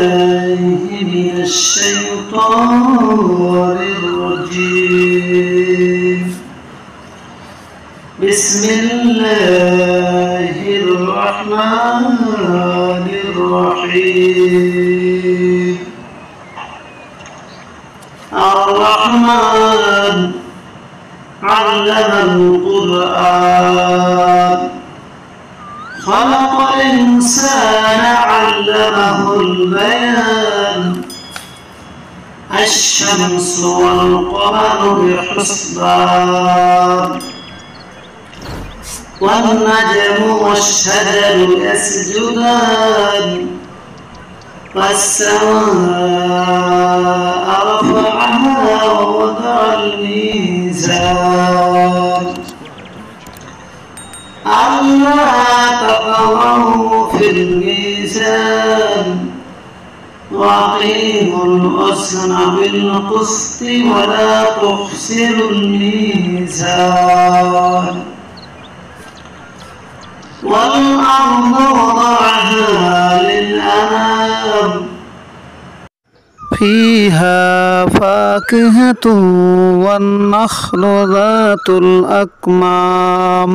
من الشيطان الرجيم. بسم الله الرحمن الرحيم. الرحمن علم القرآن خلق الإنسان علمه البيان. الشمس والقمر بحسبان والنجم والشجر يسجدان والسماء رفعها ووضع الميزان ألا تطغوا في الميزان وأقيموا الوزن بالقسط ولا تخسروا الميزان. والأرض وضعها للأنام فيها فاكهة والنخل ذات الأكمام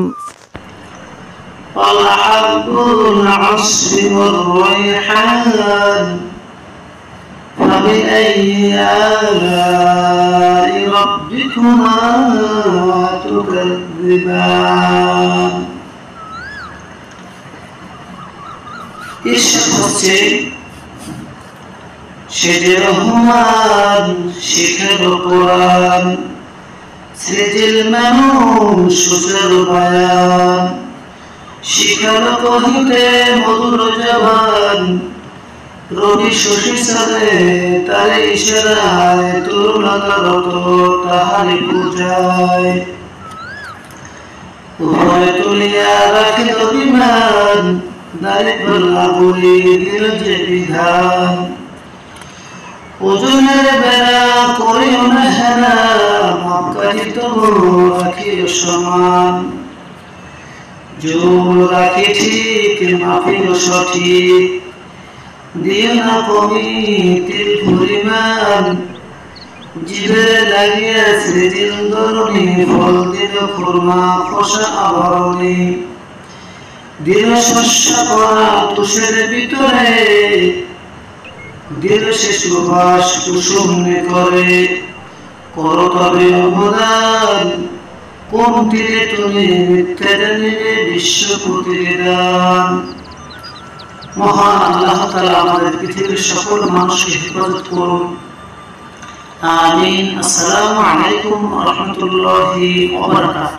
والحب ذو العصف والريحان. فبأي آلاء ربكما تكذبان. ঈশ্বর হচ্ছে সে যে রহমান শিখের কোরআন সৃজিল মানুষ সুচের বয়ান শিখার কহিতে মধুর জবান রবি শশী সাদে তার ইশারায় তরুণতারত তাহারি পূজায় ভয় তুলিয়া রাখিল বিমান দারিদ্র বলি দিল যে বিধান। ওজনের বেলা করিও না হেলা মক্কায় তবু রাখিও সমান। জোর রাখি ঠিক মাফিও সঠিক দিও না কমি তিল পরিমাণ। জিভে লাগিয়াছে জিন্দরণী ফল দিল খুরমা খোসা আভরণী দিল শস্য করা তুষের ভিতরে দিল সে সুবাস কুসুম করে। করো তবে অবদান কোন তীরে তুমি মিথ্যা জানিলে বিশ্ব প্রতিদান। মহান আল্লাহ তাআলা আমাদের পৃথিবীর সকল মানুষকে হেফাজত করুন। আমিন। আসসালামু আলাইকুম ওয়া রাহমাতুল্লাহি ওয়া বারাকাতুহু।